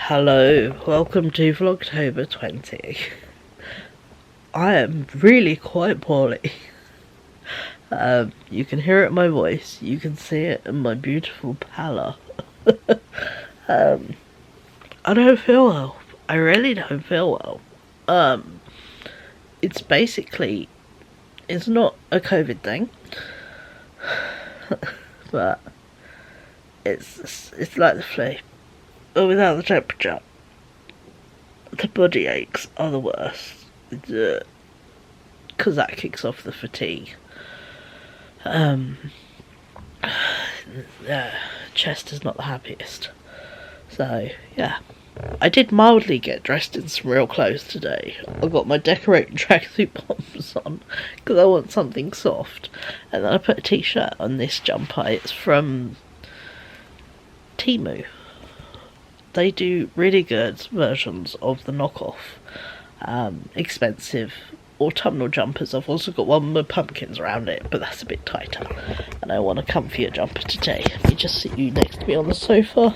Hello, welcome to Vlogtober 20. I am really quite poorly. You can hear it in my voice, you can see it in my beautiful pallor. I don't feel well. I really don't feel well. It's basically, it's not a COVID thing, but it's like the flu. But without the temperature, the body aches are the worst, because that kicks off the fatigue. Chest is not the happiest. So, yeah. I did mildly get dressed in some real clothes today. I got my decorating tracksuit bottoms on, because I want something soft. And then I put a t-shirt on this jumper. It's from Temu. They do really good versions of the knockoff, expensive autumnal jumpers. I've also got one with pumpkins around it, but that's a bit tighter. And I want a comfier jumper today. Let me just sit you next to me on the sofa,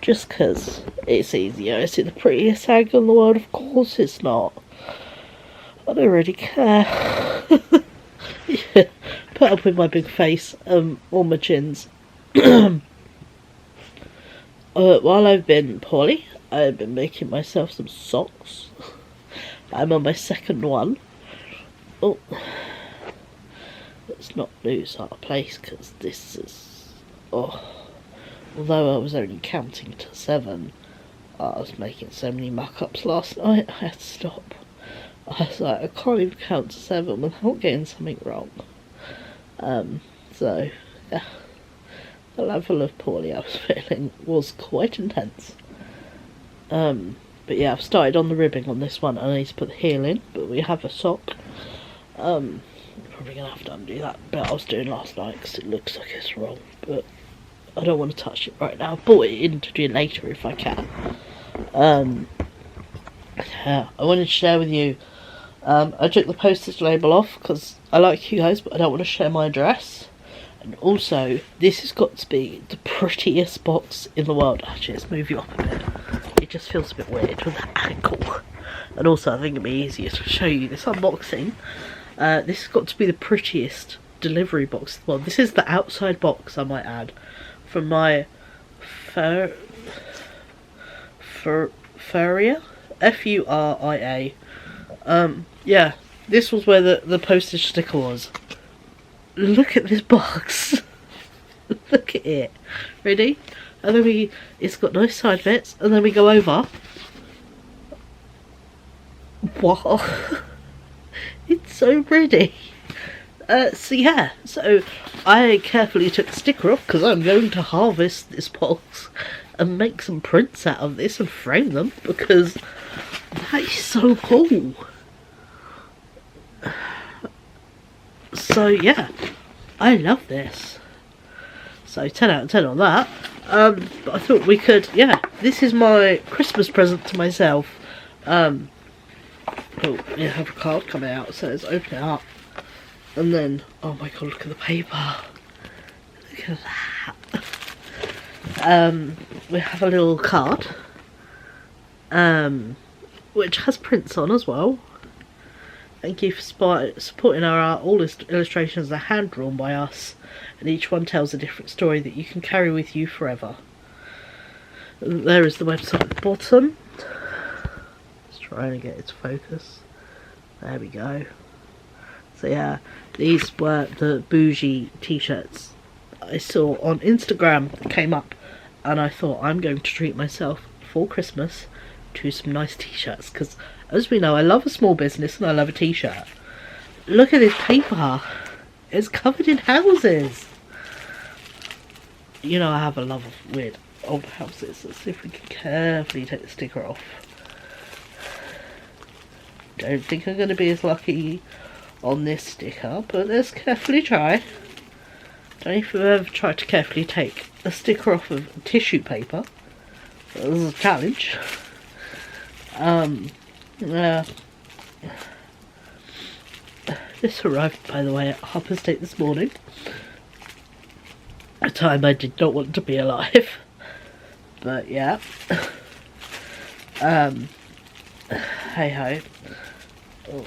just because it's easier. Is it the prettiest angle in the world? Of course it's not. I don't really care. Yeah. Put up with my big face, all my chins. While I've been poorly, I've been making myself some socks. I'm on my second one. Oh, let's not lose our place, because this is... Oh, although I was only counting to 7, I was making so many muck-ups last night, I had to stop. I was like, I can't even count to 7 without getting something wrong. So, yeah. The level of poorly I was feeling was quite intense. But yeah, I've started on the ribbing on this one. I need to put the heel in, but we have a sock. Probably going to have to undo that bit I was doing last night, because it looks like it's wrong, but I don't want to touch it right now. I'll put it in to do later if I can. Yeah, I wanted to share with you, I took the postage label off, because I like you guys, but I don't want to share my address. And also, this has got to be the prettiest box in the world. Actually, let's move you up a bit. It just feels a bit weird with that ankle. And also, I think it'd be easier to show you this unboxing. This has got to be the prettiest delivery box in the world. This is the outside box, I might add, from my Furia? Furia? Yeah, this was where the postage sticker was. Look at this box. Look at it. Ready? And then it's got nice side bits, and then we go over. Wow. It's so pretty. So yeah, so I carefully took the sticker off, because I'm going to harvest this box and make some prints out of this and frame them, because that is so cool. So yeah, I love this. So 10 out of 10 on that. But I thought we could, yeah, this is my Christmas present to myself. Oh, you have a card coming out, so let's open it up. And then, oh my god, look at the paper. Look at that. We have a little card, which has prints on as well. Thank you for supporting our art. All illustrations are hand drawn by us, and each one tells a different story that you can carry with you forever. And there is the website at the bottom. Let's try and get it to focus. There we go. So yeah, these were the bougie t-shirts I saw on Instagram that came up, and I thought, I'm going to treat myself for Christmas to some nice t-shirts, because as we know, I love a small business and I love a t-shirt. Look at this paper. It's covered in houses. You know, I have a love of weird old houses. Let's see if we can carefully take the sticker off. Don't think I'm going to be as lucky on this sticker, but let's carefully try. Don't know if you've ever tried to carefully take a sticker off of tissue paper. This is a challenge. This arrived, by the way, at Harper's State this morning. A time I did not want to be alive. But yeah. Hey ho. Oh,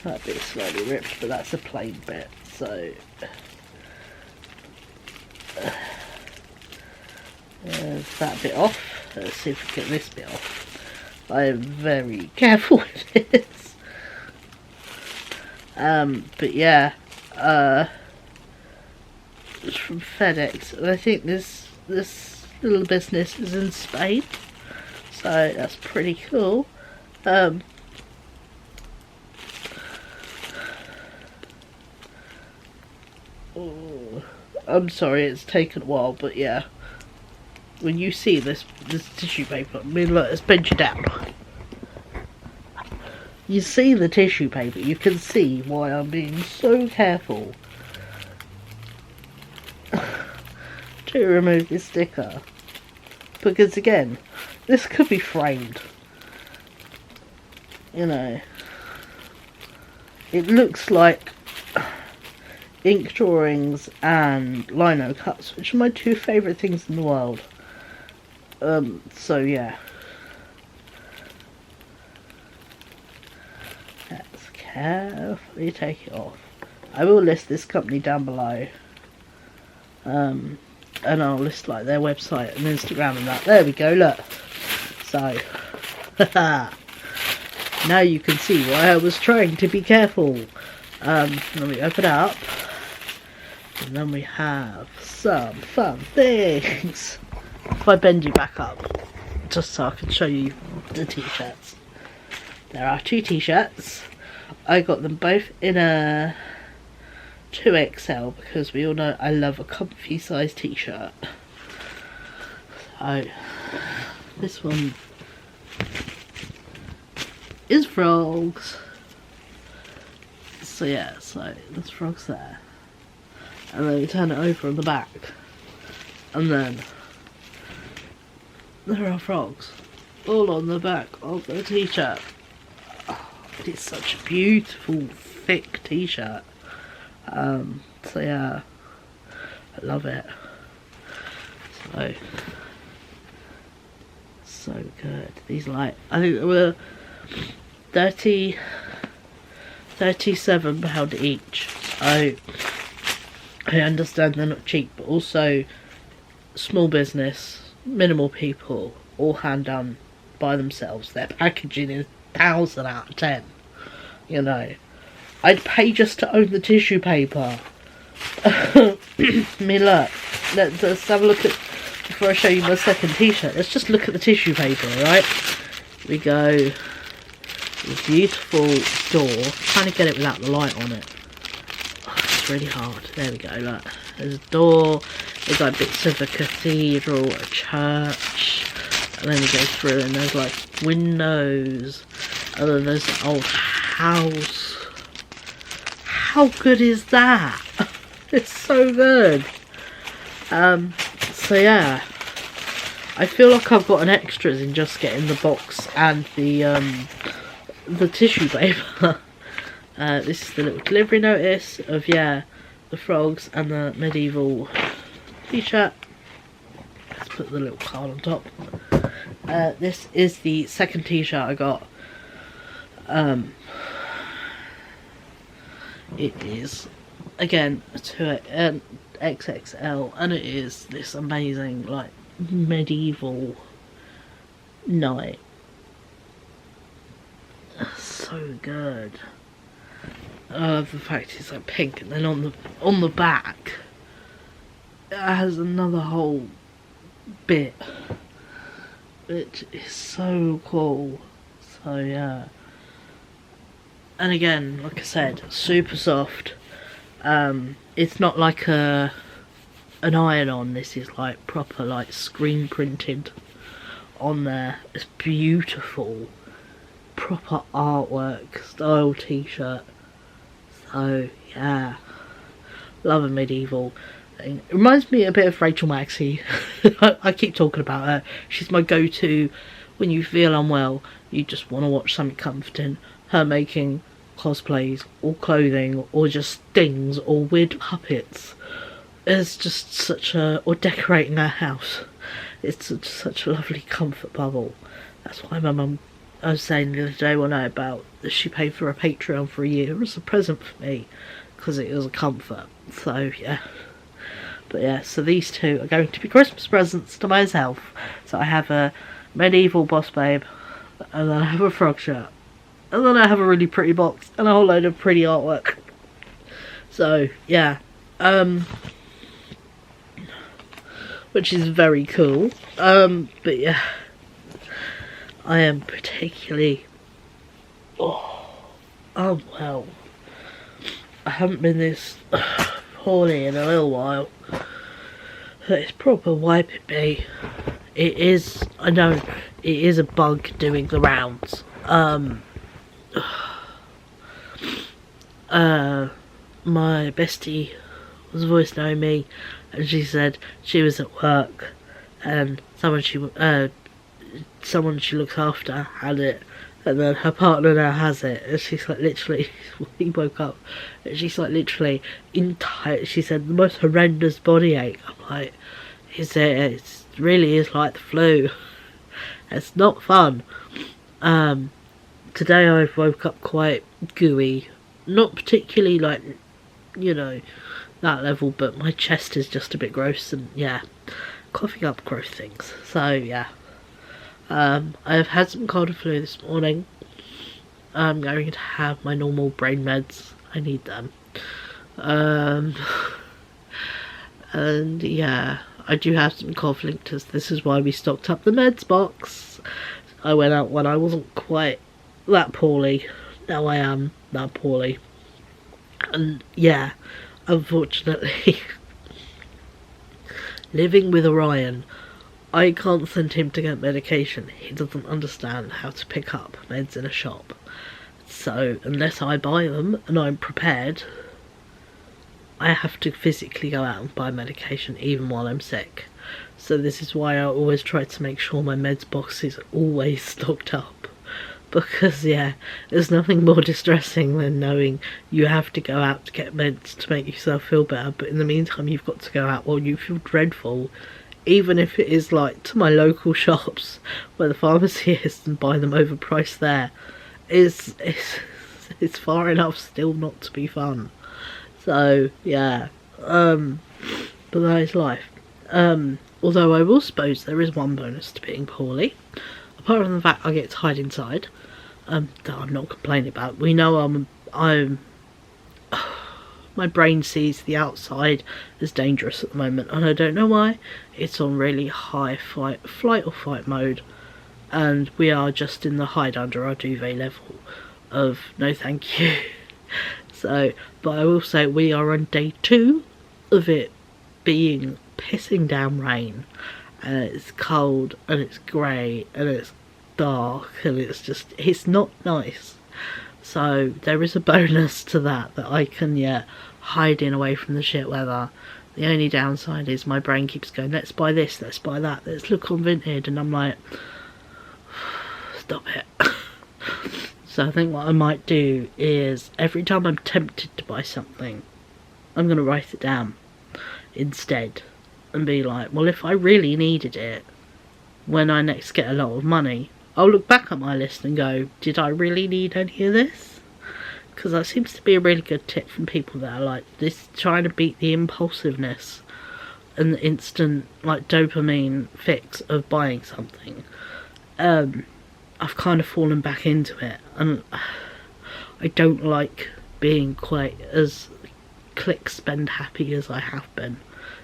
that bit's slightly ripped, but that's a plain bit, so there's that bit off. Let's see if we can get this bit off. I am very careful with this. But yeah, it's from FedEx, and I think this little business is in Spain, so that's pretty cool. Oh, I'm sorry it's taken a while, but yeah, when you see this tissue paper, I mean, look, let's bend you down. You see the tissue paper, you can see why I'm being so careful to remove this sticker, because again, this could be framed, you know. It looks like ink drawings and lino cuts, which are my two favourite things in the world. So yeah, let's carefully take it off. I will list this company down below, and I'll list like their website and Instagram and that. There we go, look. So now you can see why I was trying to be careful. Let me open it up, and then we have some fun things. If I bend you back up, just so I can show you the t-shirts. There are two t-shirts. I got them both in a 2XL because we all know I love a comfy size t-shirt. So this one is frogs. So yeah, so there's frogs there. And then we turn it over on the back. And then there are frogs all on the back of the t-shirt. Oh, it's such a beautiful, thick t-shirt. So yeah, I love it. So good. These like, I think they were 37 pound each. I understand they're not cheap, but also small business, minimal people, all hand done by themselves. Their packaging is 1,000 out of 10. You know, I'd pay just to own the tissue paper. I mean, look, let's have a look at, before I show you my second t-shirt, let's just look at the tissue paper, right? We go, the beautiful door, I'm trying to get it without the light on it. Oh, it's really hard. There we go, look. There's a door, there's like bits of a cathedral, a church, and then we go through and there's like windows, and then there's an old house. How good is that? It's so good. So yeah, I feel like I've got an extras in just getting the box and the tissue paper. This is the little delivery notice of, yeah, the frogs and the medieval t-shirt. Let's put the little card on top. This is the second t-shirt I got. It is, again, an XXL, and it is this amazing, like, medieval knight. So good. I love the fact it's like pink, and then on the back it has another whole bit, which is so cool. So yeah. And again, like I said, super soft. It's not like an iron-on. This is like proper, like screen printed on there. It's beautiful, proper artwork style t-shirt. So yeah, love a medieval thing. It reminds me a bit of Rachel Maxey. I keep talking about her. She's my go-to when you feel unwell. You just want to watch something comforting. Her making cosplays or clothing or just things or weird puppets. It's just such a, or decorating her house. It's such a lovely comfort bubble. That's why my mum, I was saying the other day when I about that she paid for a Patreon for a year as a present for me, because it was a comfort. So yeah. But yeah, so these two are going to be Christmas presents to myself. So I have a medieval boss babe, and then I have a frog shirt, and then I have a really pretty box and a whole load of pretty artwork. So yeah, which is very cool. But yeah, I am particularly unwell. I haven't been this poorly in a little while. It's proper wiping me. It is, I know, it is a bug doing the rounds. My bestie was voice knowing me, and she said she was at work and someone she looks after had it, and then her partner now has it, and she's like literally, he woke up and she's like literally she said the most horrendous body ache. I'm like, it really is like the flu. It's not fun. Today I woke up quite gooey, not particularly like, you know, that level, but my chest is just a bit gross, and yeah, coughing up gross things. So yeah, I've had some cold and flu this morning. I'm going to have my normal brain meds. I need them. And yeah, I do have some cough linctors. This is why we stocked up the meds box. I went out when I wasn't quite that poorly. Now I am that poorly. And yeah, unfortunately, living with Orion, I can't send him to get medication. He doesn't understand how to pick up meds in a shop. So unless I buy them and I'm prepared, I have to physically go out and buy medication even while I'm sick. So this is why I always try to make sure my meds box is always stocked up. Because yeah, there's nothing more distressing than knowing you have to go out to get meds to make yourself feel better, but in the meantime you've got to go out while you feel dreadful, even if it is like to my local shops where the pharmacy is, and buy them overpriced there. It's far enough still not to be fun. So yeah, but that is life. Although I will suppose there is one bonus to being poorly, apart from the fact I get to hide inside, that I'm not complaining about. We know my brain sees the outside as dangerous at the moment, and I don't know why. It's on really high flight or fight mode, and we are just in the hide under our duvet level of no thank you. So, but I will say we are on day 2 of it being pissing down rain, and it's cold and it's grey and it's dark and it's not nice. So there is a bonus to that I can hide in away from the shit weather. The only downside is my brain keeps going, let's buy this, let's buy that, let's look on Vinted, and I'm like, stop it. So I think what I might do is every time I'm tempted to buy something, I'm going to write it down instead and be like, well, if I really needed it when I next get a lot of money, I'll look back at my list and go, did I really need any of this? Because that seems to be a really good tip from people that are like this, trying to beat the impulsiveness and the instant like dopamine fix of buying something. I've kind of fallen back into it, and I don't like being quite as click spend happy as I have been.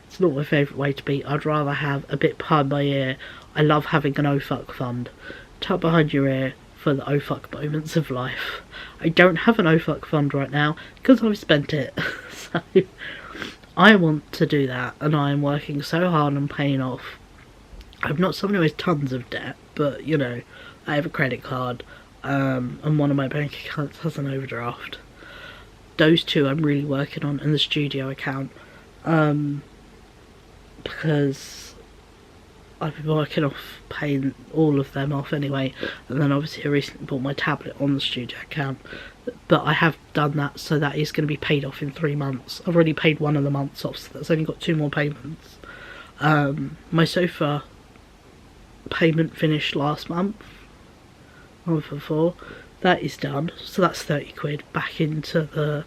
It's not my favourite way to be. I'd rather have a bit behind my ear. I love having an oh fuck fund. Tuck behind your ear for the oh fuck moments of life. I don't have an oh fuck fund right now because I've spent it. So I want to do that, and I am working so hard on paying off. I'm not someone who has tons of debt, but you know, I have a credit card, and one of my bank accounts has an overdraft. Those two I'm really working on, and the studio account, because I've been working off paying all of them off anyway, and then obviously I recently bought my tablet on the studio account, but I have done that, so that is going to be paid off in 3 months. I've already paid one of the months off, so that's only got 2 more payments. My sofa payment finished last month, month before. That is done, so that's 30 quid back into the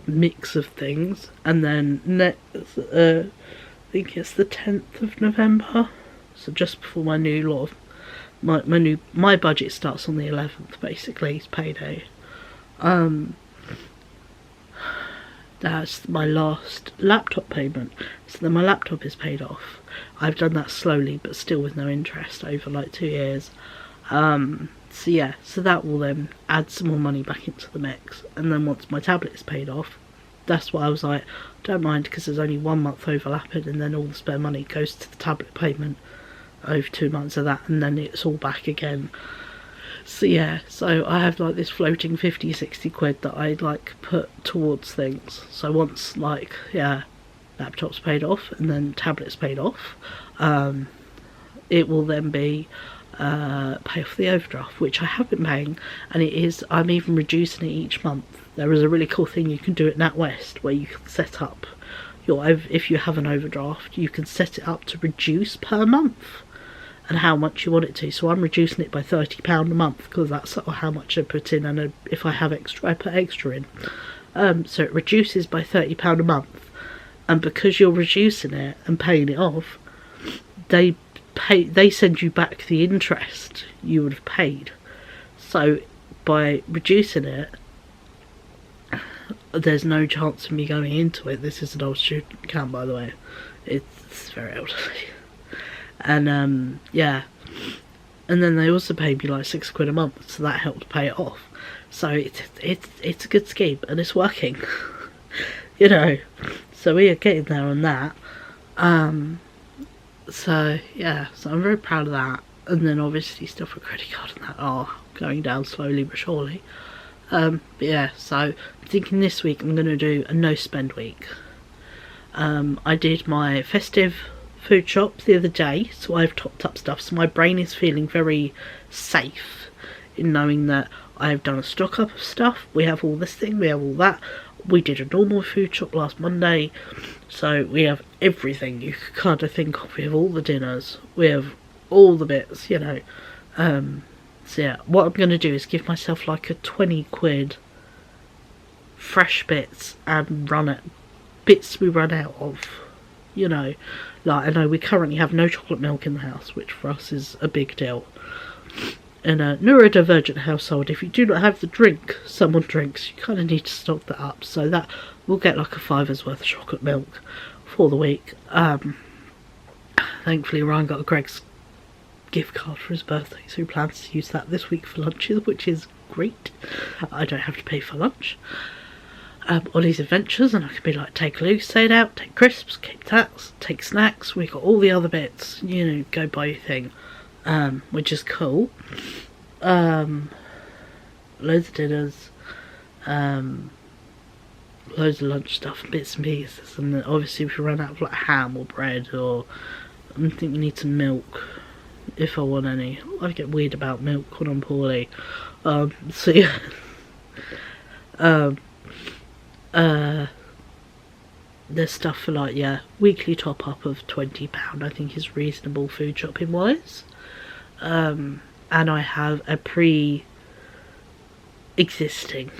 mix of things. And then next, I think it's the 10th of November, so just before my new lot of my budget starts on the 11th. Basically, it's payday. That's my last laptop payment, so then my laptop is paid off. I've done that slowly but still with no interest over like 2 years. So yeah, so that will then add some more money back into the mix. And then once my tablet is paid off, that's why I was like, don't mind, because there's only 1 month overlapping, and then all the spare money goes to the tablet payment over 2 months of that, and then it's all back again. So yeah, so I have like this floating 50-60 quid that I like put towards things. So once, like, yeah, laptop's paid off and then tablet's paid off, it will then be pay off the overdraft, which I have been paying, and I'm even reducing it each month. There is a really cool thing you can do at NatWest where you can set up if you have an overdraft, you can set it up to reduce per month and how much you want it to. So I'm reducing it by £30 a month, because that's sort of how much I put in, and if I have extra, I put extra in. So it reduces by £30 a month, and because you're reducing it and paying it off, they send you back the interest you would have paid. So by reducing it, there's no chance of me going into it. This is an old student account, by the way. It's very elderly. And yeah, and then they also pay me like £6 a month, so that helped pay it off. So it's a good scheme, and it's working. You know, so we are getting there on that. So yeah, so I'm very proud of that. And then obviously stuff for credit card and that are going down slowly but surely. But yeah, so I'm thinking this week I'm going to do a no spend week. I did my festive food shop the other day, so I've topped up stuff, so my brain is feeling very safe in knowing that I've done a stock up of stuff. We have all this thing, we have all that. We did a normal food shop last Monday, so we have everything you could kind of think of. We have all the dinners, we have all the bits, you know. So yeah, what I'm going to do is give myself like a 20 quid fresh bits and bits we run out of, you know. Like, I know we currently have no chocolate milk in the house, which for us is a big deal. In a neurodivergent household, if you do not have the drink someone drinks, you kind of need to stock that up. So that we'll get like a £5's worth of chocolate milk for the week. Thankfully Ryan got a Greg's gift card for his birthday, so he plans to use that this week for lunches, which is great. I don't have to pay for lunch on his adventures, and I can be like, take Lucid out, take crisps, keep tats, take snacks. We got all the other bits, you know, go buy your thing, which is cool. Loads of dinners, loads of lunch stuff, bits and pieces, and then obviously if you run out of like ham or bread, or I think we need some milk if I want any. I get weird about milk when I'm poorly. So yeah. There's stuff for like, yeah, weekly top up of £20 I think is reasonable food shopping wise. And I have a pre-existing,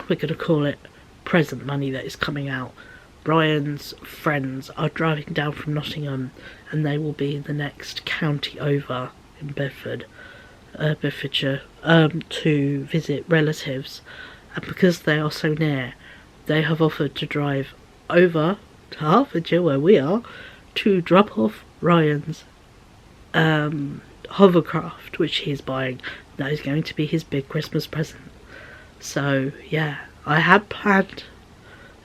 we're going to call it, present money that is coming out. Brian's friends are driving down from Nottingham, and they will be in the next county over in Bedfordshire, to visit relatives. And because they are so near, they have offered to drive over to Hertfordshire, where we are, to drop off Ryan's hovercraft, which he's buying. That is going to be his big Christmas present. So yeah, I had planned,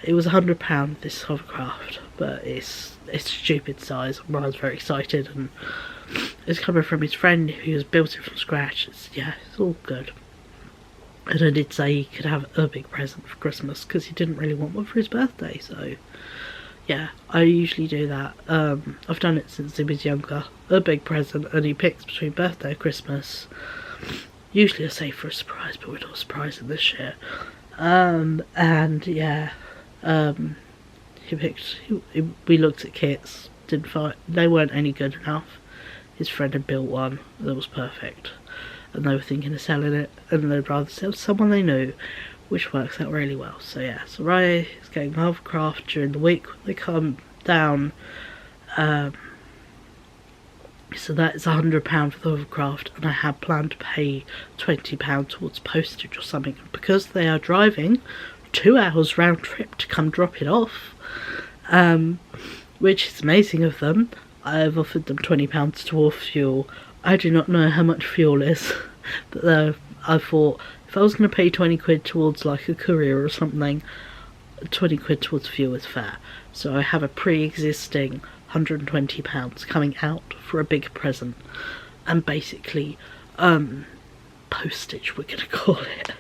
it was £100 this hovercraft, but it's stupid size. Ryan's very excited, and it's coming from his friend who has built it from scratch. It's all good. And I did say he could have a big present for Christmas, because he didn't really want one for his birthday. So yeah, I usually do that. I've done it since he was younger. A big present, and he picks between birthday and Christmas. Usually I say for a surprise, but we're not surprising this year. And yeah, we looked at kits, didn't find, they weren't any good enough. His friend had built one that was perfect. and they were thinking of selling it, and they'd rather sell to someone they knew, which works out really well. So yeah, so Ray is getting hovercraft during the week when they come down. So that is £100 for the hovercraft, and I had planned to pay £20 towards postage or something, because they are driving 2 hours round trip to come drop it off, which is amazing of them. I've offered them £20 towards fuel. I do not know how much fuel is, but I thought if I was going to pay 20 quid towards like a courier or something, 20 quid towards fuel is fair. So I have a pre-existing £120 coming out for a big present, and basically postage, we're gonna call it.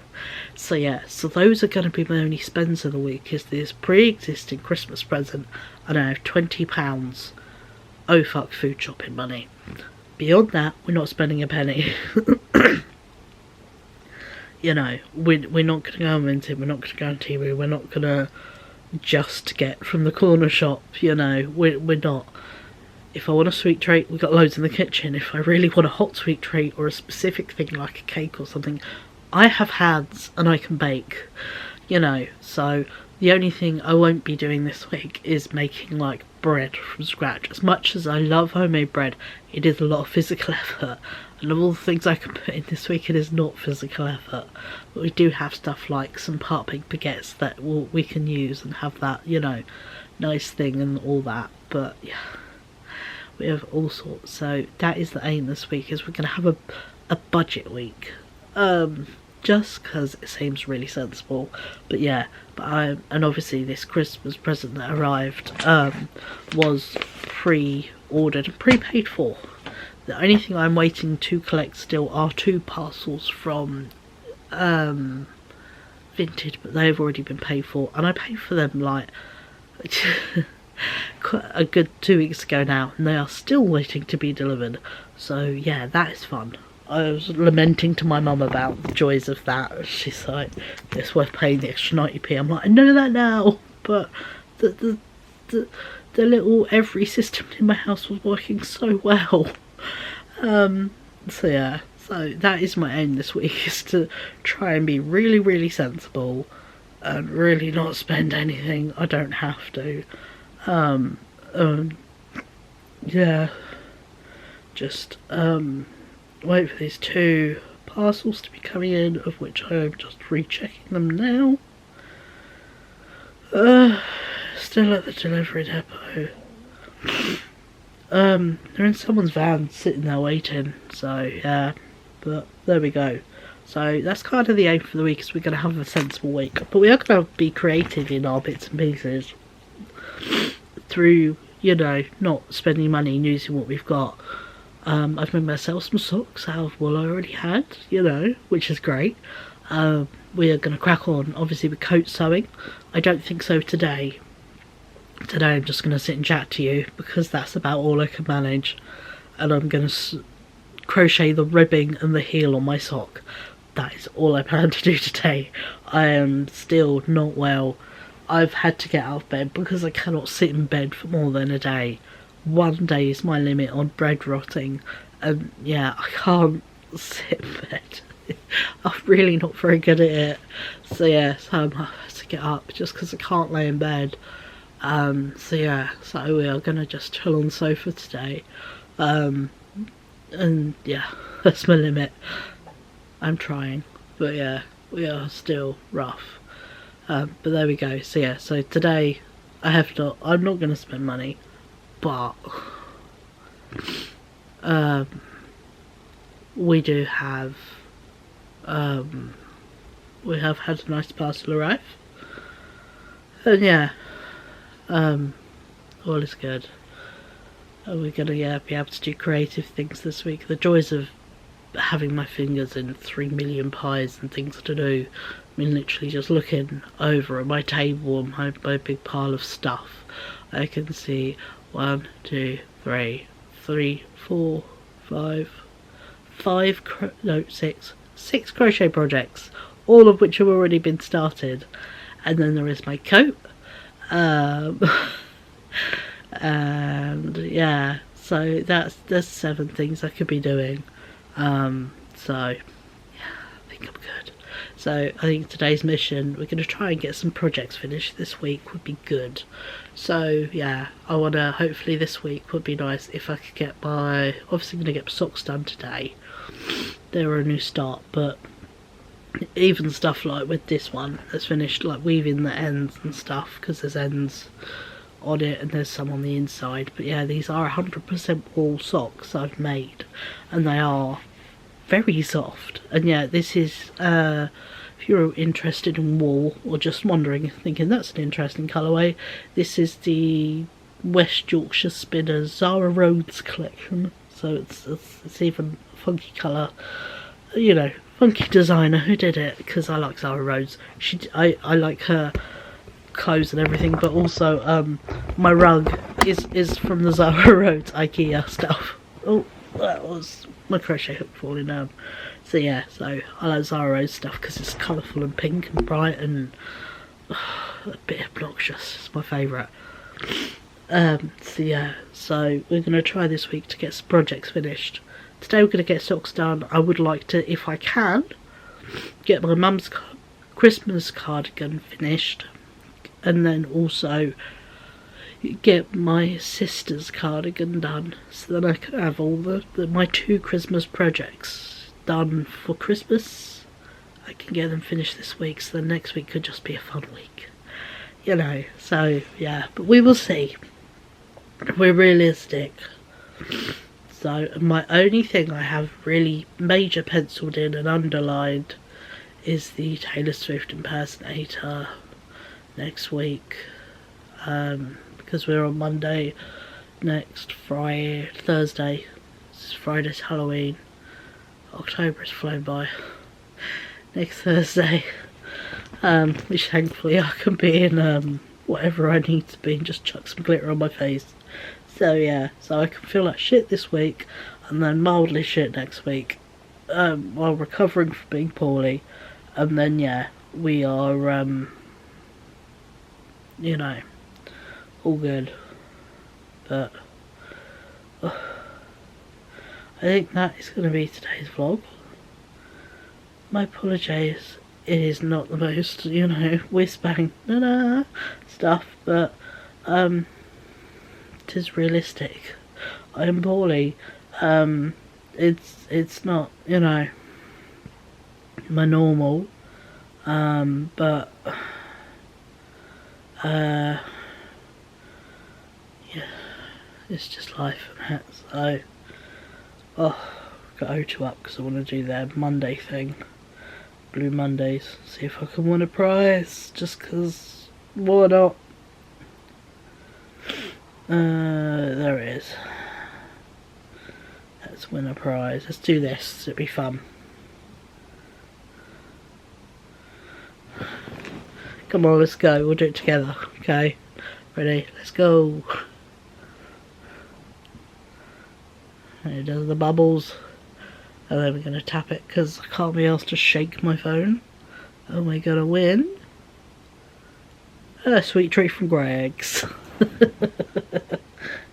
So yeah, so those are going to be my only spends of the week, is this pre-existing Christmas present, and I have £20 oh fuck food shopping money. Beyond that, we're not spending a penny. You know, we're not going to go on Vinted, we're not going to go on TV, we're not going to just get from the corner shop, you know, we're not. If I want a sweet treat, we've got loads in the kitchen. If I really want a hot sweet treat or a specific thing like a cake or something, I have hands and I can bake, you know. So the only thing I won't be doing this week is making like bread from scratch. As much as I love homemade bread, it is a lot of physical effort, and of all the things I can put in this week, it is not physical effort. But we do have stuff like some part baked baguettes that we can use and have that, you know, nice thing and all that. But yeah, we have all sorts. So that is the aim this week, is we're going to have a budget week, just because it seems really sensible. But yeah, and obviously this Christmas present that arrived was pre-ordered and prepaid for. The only thing I'm waiting to collect still are 2 parcels from Vinted, but they've already been paid for, and I paid for them like quite a good 2 weeks ago now, and they are still waiting to be delivered. So yeah, that is fun. I was lamenting to my mum about the joys of that. She's like, it's worth paying the extra 90p. I'm like, I know that now, but the little every system in my house was working so well. So yeah, so that is my aim this week, is to try and be really, really sensible and really not spend anything I don't have to. Yeah, just wait for these 2 parcels to be coming in, of which I am just rechecking them now. Still at the delivery depot. They're in someone's van sitting there waiting, so yeah, but there we go. So that's kind of the aim for the week, is we're going to have a sensible week, but we are going to be creative in our bits and pieces through, you know, not spending money and using what we've got. I've made myself some socks out of wool I already had, you know, which is great. We are going to crack on, obviously, with coat sewing. I don't think so today. Today I'm just going to sit and chat to you, because that's about all I can manage. And I'm going to crochet the ribbing and the heel on my sock. That is all I plan to do today. I am still not well. I've had to get out of bed because I cannot sit in bed for more than a day. 1 day is my limit on bread rotting, and yeah, I can't sit in bed. I'm really not very good at it. So yeah, so I'm having to get up just because I can't lay in bed. So yeah, so we are gonna just chill on the sofa today. And yeah, that's my limit. I'm trying, but yeah, we are still rough. But there we go. So yeah, so today I'm not gonna spend money, but we do have we have had a nice parcel arrive, and yeah, all is good. And we're gonna be able to do creative things this week. The joys of having my fingers in 3 million pies and things to do. I mean, literally just looking over at my table and my big pile of stuff, I can see 1, 2, 3, 4, 5, 6 crochet projects, all of which have already been started. And then there is my coat, and yeah, so there's 7 things I could be doing. So yeah, I think I'm good. So I think today's mission, we're going to try and get some projects finished this week, would be good. So yeah, I want to, hopefully this week would be nice if I could get my, obviously going to get my socks done today. They're a new start, but even stuff like with this one that's finished, like weaving the ends and stuff, because there's ends on it and there's some on the inside. But yeah, these are 100% wool socks I've made, and they are very soft. And yeah, this is if you're interested in wool or just wondering, thinking that's an interesting colourway, this is the West Yorkshire Spinners Zara Rhodes collection. So it's even a funky colour, you know, funky designer who did it, because I like Zara Rhodes. I like her clothes and everything, but also my rug is from the Zara Rhodes IKEA stuff. Oh, that was my crochet hook falling down. So yeah, so I like Zara Rhodes stuff because it's colourful and pink and bright and a bit obnoxious. It's my favourite. So yeah, so we're going to try this week to get some projects finished. Today we're going to get socks done. I would like to, if I can, get my mum's Christmas cardigan finished, and then also get my sister's cardigan done, so then I can have all my 2 Christmas projects done for Christmas. I can get them finished this week, so the next week could just be a fun week, you know. So yeah, but we will see. We're realistic. So my only thing I have really major penciled in and underlined is the Taylor Swift impersonator next week, because we're on Monday, next Friday, Thursday, Friday's Halloween, October has flown by, next Thursday, which thankfully I can be in whatever I need to be and just chuck some glitter on my face. So yeah, so I can feel like shit this week and then mildly shit next week, while recovering from being poorly, and then yeah, we are you know, all good. But I think that is going to be today's vlog. My apologies, it is not the most, you know, whiz bang stuff, but it is realistic. I am poorly. It's not, you know, my normal, but yeah, it's just life and that. So got O2 up because I want to do their Monday thing, Blue Mondays, see if I can win a prize, just because why not. There it is. Let's win a prize. Let's do this, it'll be fun. Come on, let's go. We'll do it together. Okay, ready? Let's go. It does the bubbles, and then we're going to tap it because I can't be asked to shake my phone. And we're going to win a sweet treat from Greg's.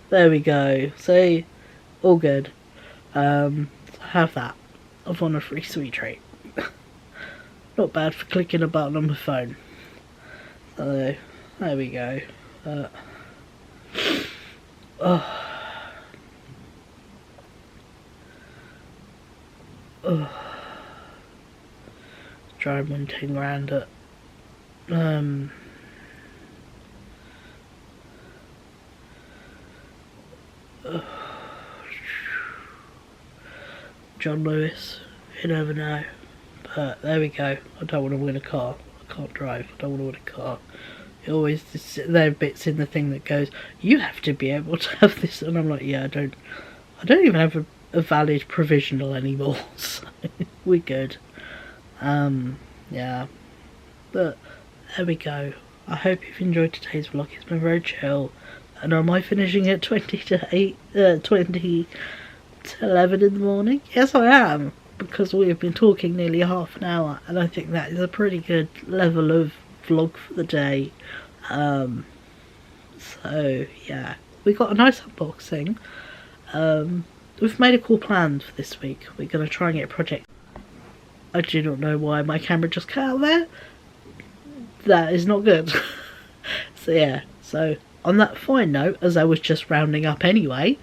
There we go. See, all good. Have that. I've won a free sweet treat. Not bad for clicking a button on my phone. So there we go. Try and win 10 grand at John Lewis, you never know. But there we go. I don't want to win a car. I can't drive. I don't want to win a car. It always, there are bits in the thing that goes, you have to be able to have this, and I'm like, yeah, I don't even have a valid provisional anymore, so we're good. Yeah, but there we go. I hope you've enjoyed today's vlog. It's been very chill. And am I finishing at 20 to 11 in the morning? Yes, I am, because we have been talking nearly half an hour, and I think that is a pretty good level of vlog for the day. So yeah, we got a nice unboxing. We've made a cool plan for this week. We're going to try and get a project. I do not know why my camera just cut out there. That is not good. So yeah, so on that fine note, as I was just rounding up anyway,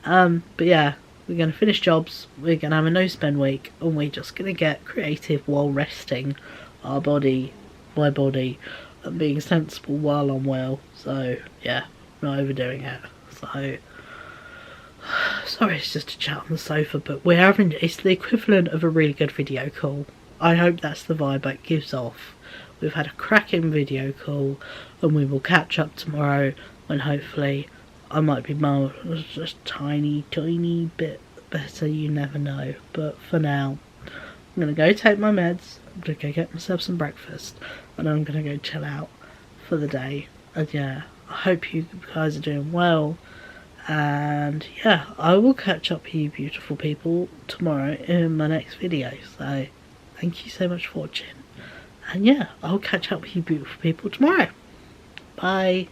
but yeah, we're going to finish jobs, we're going to have a no spend week, and we're just going to get creative while resting our body, my body, and being sensible while I'm well. So yeah, not overdoing it. So sorry, it's just a chat on the sofa, but it's the equivalent of a really good video call. I hope that's the vibe it gives off. We've had a cracking video call, and we will catch up tomorrow when hopefully I might be more just tiny bit better, you never know. But for now, I'm going to go take my meds, I'm going to go get myself some breakfast, and I'm going to go chill out for the day. And yeah, I hope you guys are doing well. And yeah, I will catch up with you beautiful people tomorrow in my next video. So thank you so much for watching. And yeah, I'll catch up with you beautiful people tomorrow. Bye.